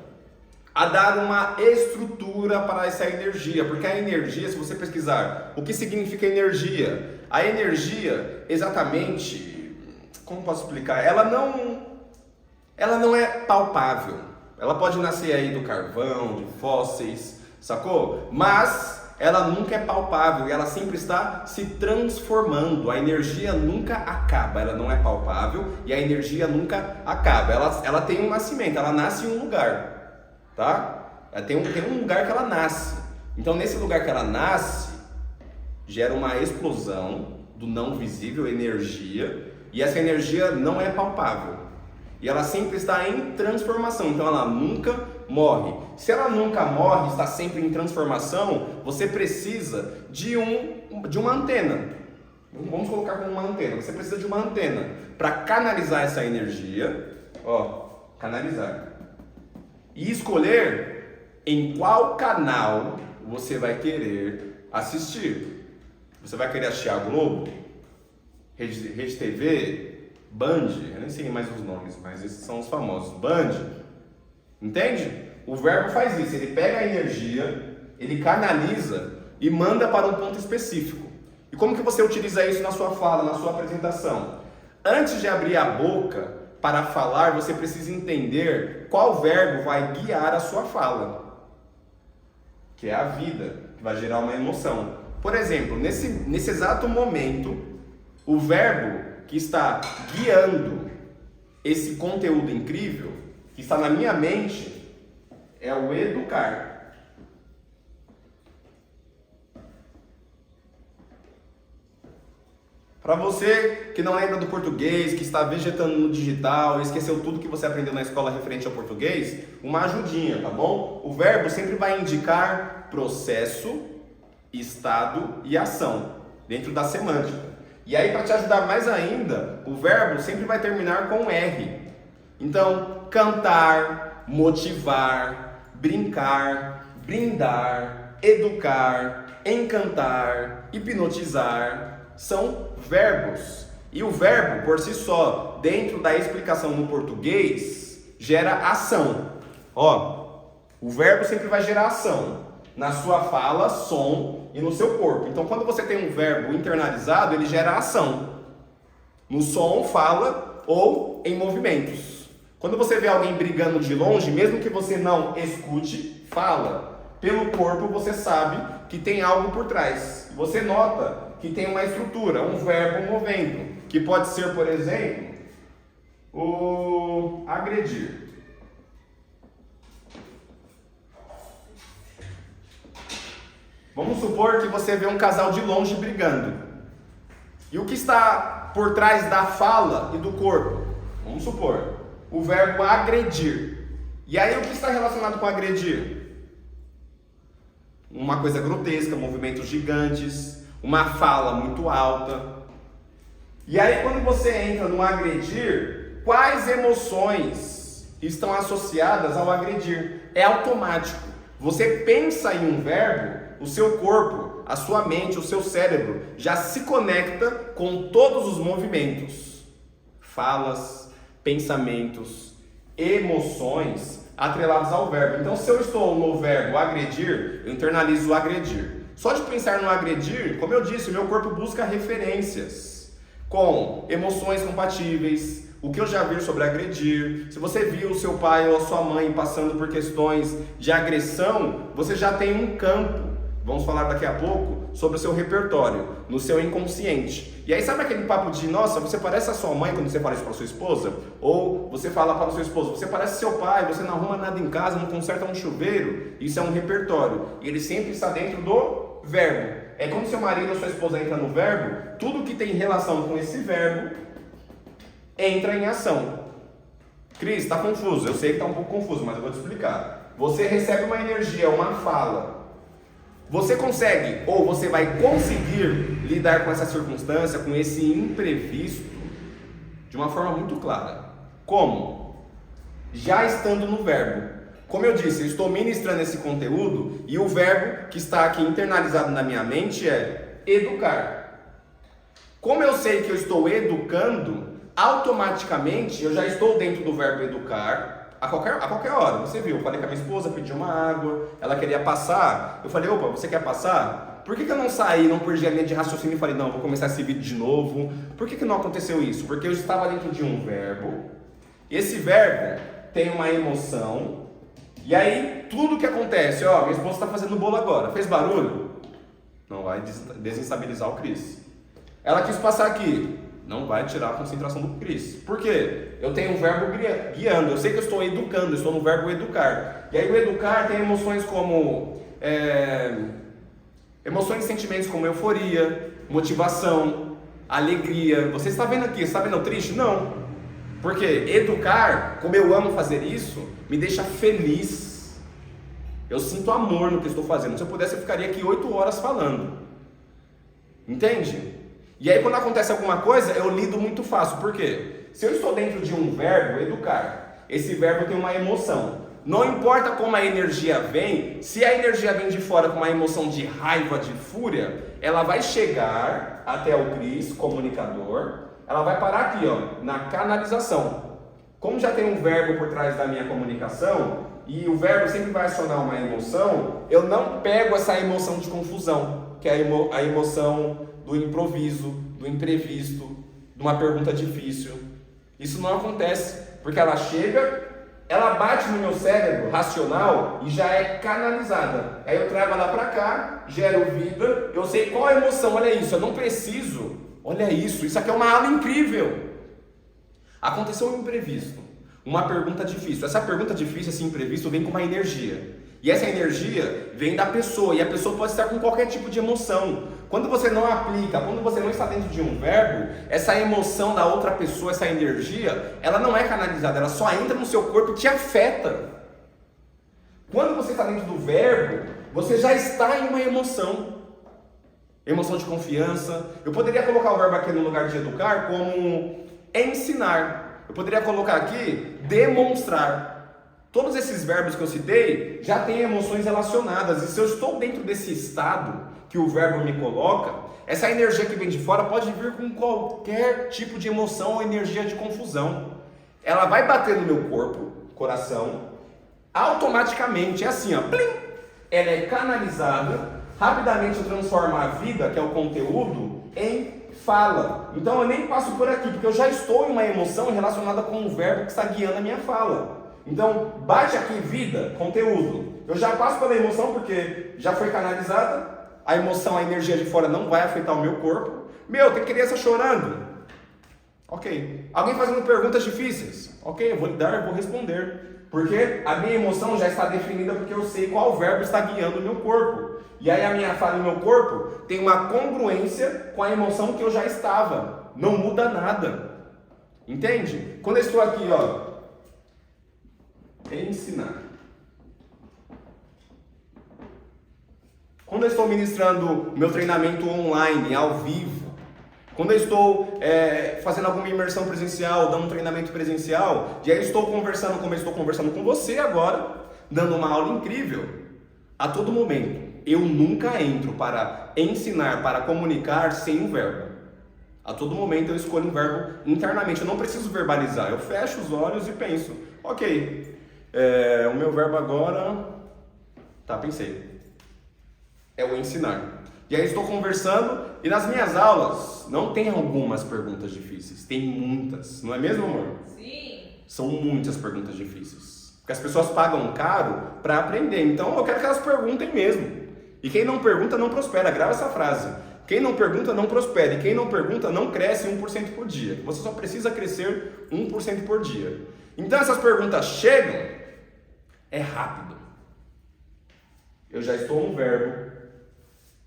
a dar uma estrutura para essa energia, porque a energia, se você pesquisar o que significa energia, a energia exatamente, como posso explicar? Ela não é palpável. Ela pode nascer aí do carvão, de fósseis, sacou? Mas ela nunca é palpável e ela sempre está se transformando. A energia nunca acaba, ela não é palpável e a energia nunca acaba. Ela tem um nascimento, ela nasce em um lugar. Tá? Tem um lugar que ela nasce. Então nesse lugar que ela nasce, gera uma explosão do não visível, energia, e essa energia não é palpável. E ela sempre está em transformação, então ela nunca morre. Se ela nunca morre, está sempre em transformação, você precisa de uma antena. Vamos colocar como uma antena. Você precisa de uma antena para canalizar essa energia, ó, canalizar. E escolher em qual canal você vai querer assistir. Você vai querer assistir a Globo, Rede TV, Band, eu nem sei mais os nomes, mas esses são os famosos, Band. Entende? O verbo faz isso, ele pega a energia, ele canaliza e manda para um ponto específico. E como que você utiliza isso na sua fala, na sua apresentação? Antes de abrir a boca para falar, você precisa entender qual verbo vai guiar a sua fala, que é a vida, que vai gerar uma emoção. Por exemplo, nesse exato momento, o verbo que está guiando esse conteúdo incrível, que está na minha mente, é o educar. Para você que não lembra do português, que está vegetando no digital, esqueceu tudo que você aprendeu na escola referente ao português, uma ajudinha, tá bom? O verbo sempre vai indicar processo, estado e ação, dentro da semântica. E aí, para te ajudar mais ainda, o verbo sempre vai terminar com R. Então, cantar, motivar, brincar, brindar, educar, encantar, hipnotizar, são verbos. E o verbo, por si só, dentro da explicação no português, gera ação. Ó, o verbo sempre vai gerar ação. Na sua fala, som e no seu corpo. Então, quando você tem um verbo internalizado, ele gera ação. no som, fala ou em movimentos. Quando você vê alguém brigando de longe, mesmo que você não escute, fala. Pelo corpo você sabe que tem algo por trás. Você nota que tem uma estrutura, um verbo movendo, que pode ser, por exemplo, o agredir. Vamos supor que você vê um casal de longe brigando. E o que está por trás da fala e do corpo? Vamos supor, o verbo agredir. E aí o que está relacionado com agredir? Uma coisa grotesca, movimentos gigantes, uma fala muito alta. E aí quando você entra no agredir, quais emoções estão associadas ao agredir? É automático. Você pensa em um verbo, o seu corpo, a sua mente, o seu cérebro já se conecta com todos os movimentos, falas, pensamentos, emoções atrelados ao verbo. Então, se eu estou no verbo agredir, eu internalizo o agredir. Só de pensar no agredir, como eu disse, o meu corpo busca referências com emoções compatíveis, o que eu já vi sobre agredir. Se você viu o seu pai ou a sua mãe passando por questões de agressão, você já tem um campo. Vamos falar daqui a pouco sobre o seu repertório, no seu inconsciente. E aí sabe aquele papo de, nossa, você parece a sua mãe quando você fala isso para sua esposa? Ou você fala para o seu esposo, você parece seu pai, você não arruma nada em casa, não conserta um chuveiro. Isso é um repertório. E ele sempre está dentro do verbo. É quando seu marido ou sua esposa entra no verbo, tudo que tem relação com esse verbo entra em ação. Cris, está confuso? Eu sei que está um pouco confuso, mas eu vou te explicar. Você recebe uma energia, uma fala. Você consegue, ou você vai conseguir lidar com essa circunstância, com esse imprevisto, de uma forma muito clara. Como? Já estando no verbo. Como eu disse, eu estou ministrando esse conteúdo e o verbo que está aqui internalizado na minha mente é educar. Como eu sei que eu estou educando, automaticamente eu já estou dentro do verbo educar. A qualquer hora, você viu, eu falei com a minha esposa, pedi uma água, ela queria passar, eu falei, opa, você quer passar? Por que eu não saí, não perdi a linha de raciocínio e falei, não, vou começar esse vídeo de novo? Por que não aconteceu isso? Porque eu estava dentro de um verbo, esse verbo tem uma emoção, e aí tudo que acontece, ó, minha esposa está fazendo bolo agora, fez barulho? Não vai desestabilizar o Cris. Ela quis passar aqui. Não vai tirar a concentração do Cris. Por quê? Eu tenho um verbo guiando. Eu sei que eu estou educando, eu estou no verbo educar. E aí o educar tem emoções como... emoções e sentimentos como euforia, motivação, alegria. Você está vendo aqui, você está vendo o triste? Não. Porque educar, como eu amo fazer isso, me deixa feliz. Eu sinto amor no que estou fazendo. Se eu pudesse, eu ficaria aqui 8 horas falando. Entende? E aí quando acontece alguma coisa, eu lido muito fácil. Por quê? Se eu estou dentro de um verbo, educar, esse verbo tem uma emoção. Não importa como a energia vem, se a energia vem de fora com uma emoção de raiva, de fúria, ela vai chegar até o Cris, comunicador, ela vai parar aqui, ó, na canalização. Como já tem um verbo por trás da minha comunicação, e o verbo sempre vai acionar uma emoção, eu não pego essa emoção de confusão, que é a emoção do improviso, do imprevisto, de uma pergunta difícil. Isso não acontece, porque ela chega, ela bate no meu cérebro racional e já é canalizada. Aí eu trago ela para cá, gero vida, eu sei qual a emoção, olha isso, eu não preciso, olha isso aqui é uma aula incrível. Aconteceu um imprevisto, uma pergunta difícil. Essa pergunta difícil, esse imprevisto, vem com uma energia. E essa energia vem da pessoa, e a pessoa pode estar com qualquer tipo de emoção. Quando você não aplica, quando você não está dentro de um verbo, essa emoção da outra pessoa, essa energia, ela não é canalizada, ela só entra no seu corpo e te afeta. Quando você está dentro do verbo, você já está em uma emoção. Emoção de confiança. Eu poderia colocar o verbo aqui no lugar de educar como ensinar. Eu poderia colocar aqui demonstrar. Todos esses verbos que eu citei já têm emoções relacionadas. E se eu estou dentro desse estado que o verbo me coloca, essa energia que vem de fora pode vir com qualquer tipo de emoção ou energia de confusão. Ela vai bater no meu corpo, coração, automaticamente, é assim, ó, plim, ela é canalizada, rapidamente transforma a vida, que é o conteúdo, em fala. Então eu nem passo por aqui, porque eu já estou em uma emoção relacionada com um verbo que está guiando a minha fala. Então, bate aqui vida, conteúdo. Eu já passo pela emoção porque já foi canalizada. A emoção, a energia de fora não vai afetar o meu corpo. Tem criança chorando. Ok. Alguém fazendo perguntas difíceis. Ok, eu vou lidar, eu vou responder. Porque a minha emoção já está definida porque eu sei qual verbo está guiando o meu corpo. E aí a minha fala e o meu corpo tem uma congruência com a emoção que eu já estava. Não muda nada. Entende? Quando eu estou aqui, ensinar. Quando eu estou ministrando meu treinamento online, ao vivo, quando eu estou fazendo alguma imersão presencial, dando um treinamento presencial, e aí eu estou conversando como eu estou conversando com você agora, dando uma aula incrível, a todo momento, eu nunca entro para ensinar, para comunicar sem um verbo. A todo momento eu escolho um verbo internamente, eu não preciso verbalizar, eu fecho os olhos e penso, ok, o meu verbo agora, pensei. É o ensinar. E aí estou conversando e nas minhas aulas não tem algumas perguntas difíceis, tem muitas, não é mesmo, amor? Sim. São muitas perguntas difíceis, porque as pessoas pagam caro para aprender, então eu quero que elas perguntem mesmo. E quem não pergunta não prospera, grava essa frase. Quem não pergunta não prospera, e quem não pergunta não cresce 1% por dia. Você só precisa crescer 1% por dia. Então essas perguntas chegam, é rápido. Eu já estou no verbo.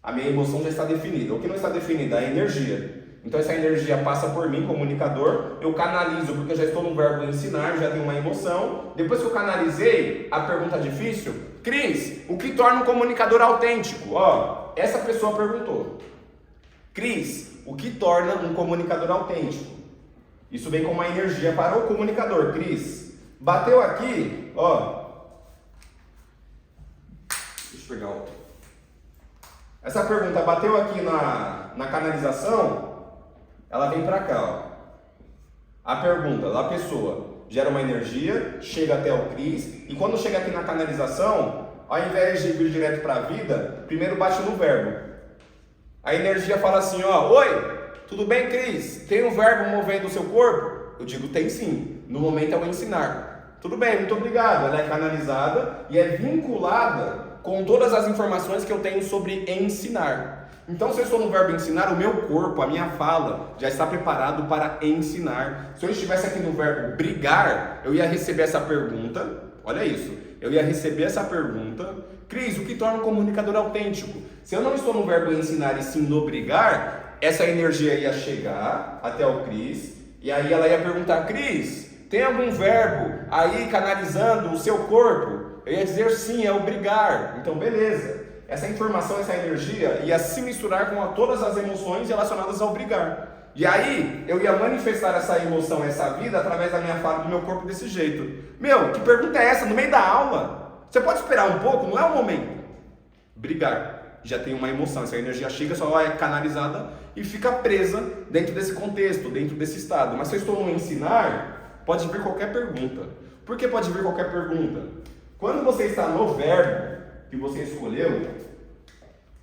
A minha emoção já está definida. O que não está definida? A energia. Então essa energia passa por mim, comunicador, eu canalizo, porque eu já estou no verbo ensinar, já tenho uma emoção. Depois que eu canalizei a pergunta difícil, Cris, o que torna um comunicador autêntico? Essa pessoa perguntou. Cris, o que torna um comunicador autêntico? Isso vem com uma energia para o comunicador. Cris, bateu aqui, deixa eu pegar outro. Essa pergunta bateu aqui na canalização, ela vem para cá, A pergunta, a pessoa gera uma energia, chega até o Cris, e quando chega aqui na canalização, ao invés de vir direto para a vida, primeiro bate no verbo. A energia fala assim, oi, tudo bem, Cris? Tem um verbo movendo o seu corpo? Eu digo, tem sim. No momento é o ensinar. Tudo bem, muito obrigado. Ela é canalizada e é vinculada com todas as informações que eu tenho sobre ensinar. Então, se eu estou no verbo ensinar, o meu corpo, a minha fala, já está preparado para ensinar. Se eu estivesse aqui no verbo brigar, eu ia receber essa pergunta. Olha isso. Eu ia receber essa pergunta. Cris, o que torna um comunicador autêntico? Se eu não estou no verbo ensinar e sim no brigar, essa energia ia chegar até o Cris. E aí ela ia perguntar, Cris, tem algum verbo aí canalizando o seu corpo? Eu ia dizer sim, é o brigar. Então, beleza. Essa informação, essa energia ia se misturar com todas as emoções relacionadas ao brigar. E aí, eu ia manifestar essa emoção, essa vida, através da minha fala, do meu corpo desse jeito. Meu, que pergunta é essa? No meio da aula? Você pode esperar um pouco? Não é o momento. Brigar. Já tem uma emoção, essa energia chega, só é canalizada e fica presa dentro desse contexto, dentro desse estado. Mas se eu estou no ensinar, pode vir qualquer pergunta. Por que pode vir qualquer pergunta? Quando você está no verbo que você escolheu,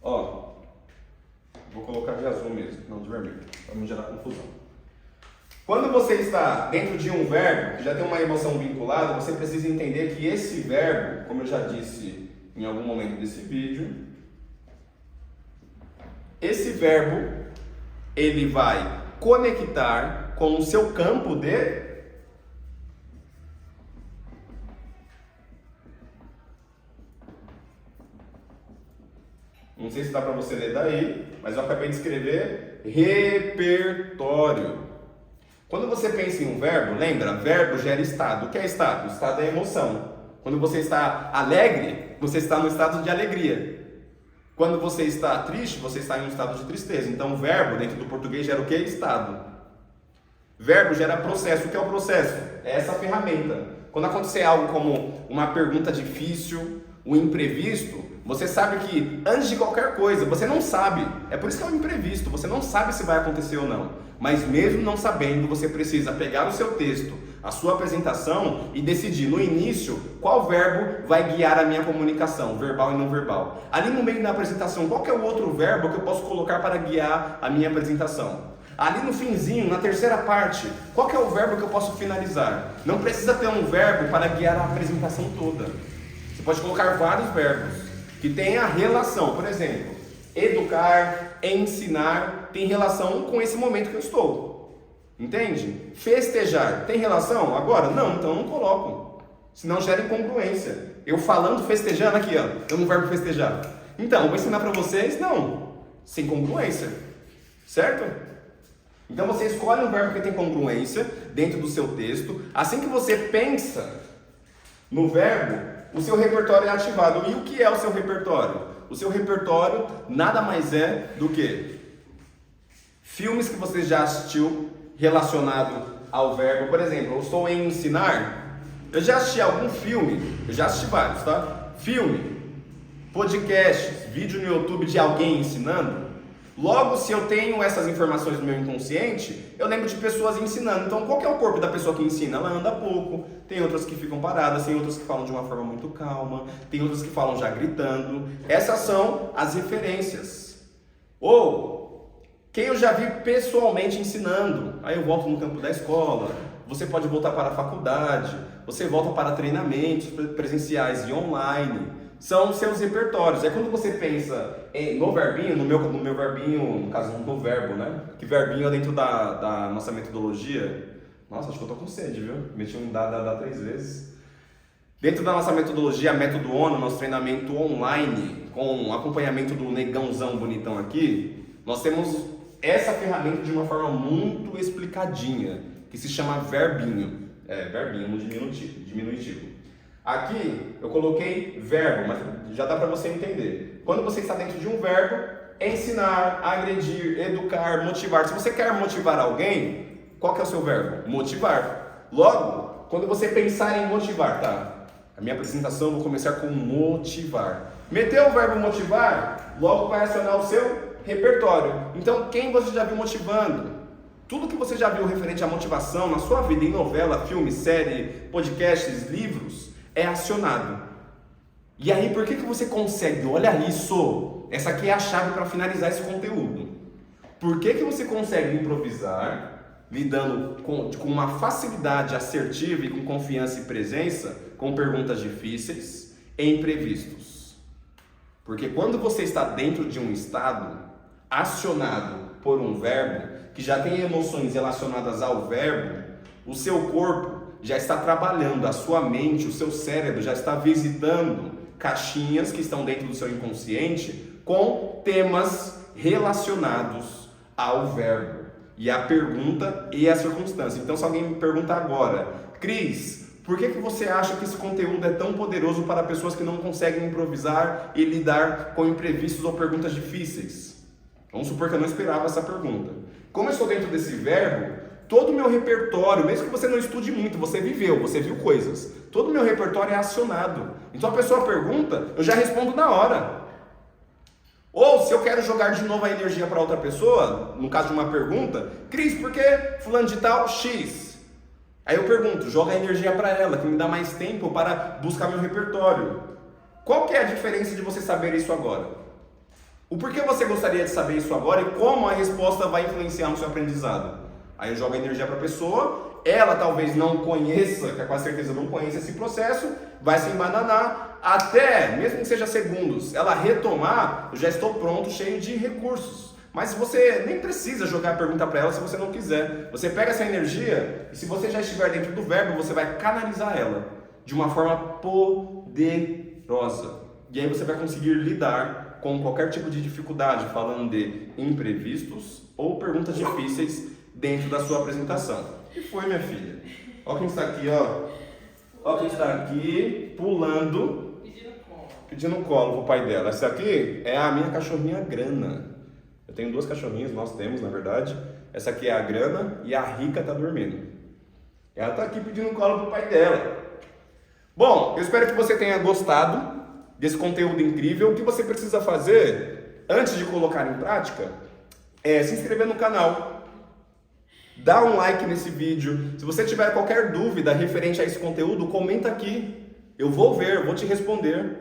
vou colocar de azul mesmo, não de vermelho, para não gerar confusão. Quando você está dentro de um verbo que já tem uma emoção vinculada, você precisa entender que esse verbo, como eu já disse em algum momento desse vídeo, esse verbo, ele vai conectar com o seu campo de... Não sei se dá para você ler daí, mas eu acabei de escrever repertório. Quando você pensa em um verbo, lembra? Verbo gera estado. O que é estado? O estado é emoção. Quando você está alegre, você está no estado de alegria. Quando você está triste, você está em um estado de tristeza. Então, o verbo, dentro do português, gera o que? Estado. Verbo gera processo. O que é o processo? É essa ferramenta. Quando acontecer algo como uma pergunta difícil, o imprevisto, você sabe que antes de qualquer coisa, você não sabe, é por isso que é um imprevisto, você não sabe se vai acontecer ou não, Mas mesmo não sabendo, você precisa pegar o seu texto, a sua apresentação e decidir no início qual verbo vai guiar a minha comunicação, verbal e não verbal. Ali no meio da apresentação, qual que é o outro verbo que eu posso colocar para guiar a minha apresentação? Ali no finzinho, na terceira parte, qual que é o verbo que eu posso finalizar? Não precisa ter um verbo para guiar a apresentação toda. Você pode colocar vários verbos que tenham relação. Por exemplo, educar, ensinar, tem relação com esse momento que eu estou. Entende? Festejar, tem relação? Agora? Não, então eu não coloco. Senão gera incongruência. Eu falando, festejando aqui, ó, dando um verbo festejar. Então, eu vou ensinar para vocês, não, sem congruência. Certo? Então você escolhe um verbo que tem congruência dentro do seu texto. Assim que você pensa no verbo, o seu repertório é ativado. E o que é o seu repertório? O seu repertório nada mais é do que filmes que você já assistiu relacionado ao verbo. Por exemplo, eu estou em ensinar. Eu já assisti algum filme, eu já assisti vários, tá? Filme, podcasts, vídeo no YouTube de alguém ensinando. Logo, se eu tenho essas informações no meu inconsciente, eu lembro de pessoas ensinando. Então, qual que é o corpo da pessoa que ensina? Ela anda pouco, tem outras que ficam paradas, tem outras que falam de uma forma muito calma, tem outras que falam já gritando. Essas são as referências. Ou, quem eu já vi pessoalmente ensinando. Aí eu volto no campo da escola, você pode voltar para a faculdade, você volta para treinamentos presenciais e online. São seus repertórios. É quando você pensa no verbinho, no meu verbinho, no caso no verbo, né? Que verbinho é dentro da nossa metodologia. Nossa, acho que eu tô com sede, viu? Meti um dá 3 vezes. Dentro da nossa metodologia, método ONU, nosso treinamento online, com acompanhamento do negãozão bonitão aqui, nós temos essa ferramenta de uma forma muito explicadinha, que se chama verbinho. Verbinho no diminutivo. Aqui eu coloquei verbo, mas já dá para você entender. Quando você está dentro de um verbo, ensinar, agredir, educar, motivar. Se você quer motivar alguém, qual que é o seu verbo? Motivar. Logo, quando você pensar em motivar, tá? A minha apresentação eu vou começar com motivar. Meteu o verbo motivar, logo vai acionar o seu repertório. Então, quem você já viu motivando? Tudo que você já viu referente à motivação na sua vida, em novela, filme, série, podcasts, livros, é acionado. E aí, por que você consegue? Olha isso! Essa aqui é a chave para finalizar esse conteúdo. Por que você consegue improvisar, lidando com uma facilidade assertiva e com confiança e presença, com perguntas difíceis e imprevistos? Porque quando você está dentro de um estado acionado por um verbo, que já tem emoções relacionadas ao verbo, o seu corpo já está trabalhando, a sua mente, o seu cérebro já está visitando caixinhas que estão dentro do seu inconsciente com temas relacionados ao verbo e a pergunta e a circunstância. Então, se alguém me perguntar agora, Cris, por que você acha que esse conteúdo é tão poderoso para pessoas que não conseguem improvisar e lidar com imprevistos ou perguntas difíceis? Vamos supor que eu não esperava essa pergunta. Como eu estou dentro desse verbo, todo o meu repertório, mesmo que você não estude muito, você viveu, você viu coisas, todo o meu repertório é acionado. Então a pessoa pergunta, eu já respondo na hora. Ou se eu quero jogar de novo a energia para outra pessoa, no caso de uma pergunta, Cris, por que fulano de tal X? Aí eu pergunto, joga a energia para ela, que me dá mais tempo para buscar meu repertório. Qual que é a diferença de você saber isso agora? O porquê você gostaria de saber isso agora e como a resposta vai influenciar no seu aprendizado? Aí eu jogo a energia para a pessoa, ela talvez não conheça, que com certeza não conheça esse processo, vai se embananar, até, mesmo que seja segundos, ela retomar, eu já estou pronto, cheio de recursos. Mas você nem precisa jogar a pergunta para ela se você não quiser. Você pega essa energia e se você já estiver dentro do verbo, você vai canalizar ela de uma forma poderosa. E aí você vai conseguir lidar com qualquer tipo de dificuldade, falando de imprevistos ou perguntas difíceis dentro da sua apresentação. O que foi, minha filha? Olha quem está aqui, ó. Olha quem está aqui, pulando, pedindo colo pro pai dela. Essa aqui é a minha cachorrinha Grana. Eu tenho 2 cachorrinhas, nós temos, na verdade. Essa aqui é a Grana e a Rica tá dormindo. Ela tá aqui pedindo colo pro pai dela. Bom, eu espero que você tenha gostado desse conteúdo incrível. O que você precisa fazer, antes de colocar em prática, é se inscrever no canal. dá um like nesse vídeo. Se você tiver qualquer dúvida referente a esse conteúdo, comenta aqui. Eu vou ver, eu vou te responder,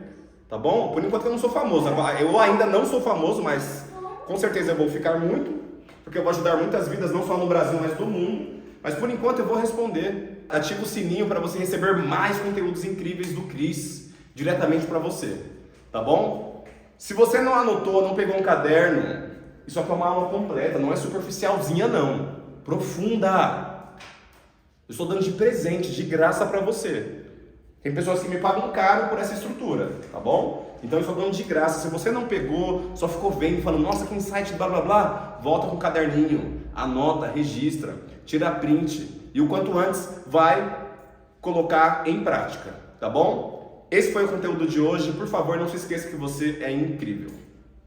tá bom? Por enquanto eu não sou famoso. Eu ainda não sou famoso, mas com certeza eu vou ficar muito, porque eu vou ajudar muitas vidas, não só no Brasil, mas do mundo. Mas por enquanto eu vou responder. Ativa o sininho para você receber mais conteúdos incríveis do Cris, diretamente para você, tá bom? Se você não anotou, não pegou um caderno, isso aqui é uma aula completa, não é superficialzinha não, profunda. Eu estou dando de presente, de graça para você. Tem pessoas que me pagam caro por essa estrutura, tá bom? Então eu estou dando de graça. Se você não pegou, só ficou vendo, falando, nossa, que insight, blá blá blá, volta com o caderninho, anota, registra, tira print e o quanto antes vai colocar em prática, tá bom? Esse foi o conteúdo de hoje. Por favor, não se esqueça que você é incrível.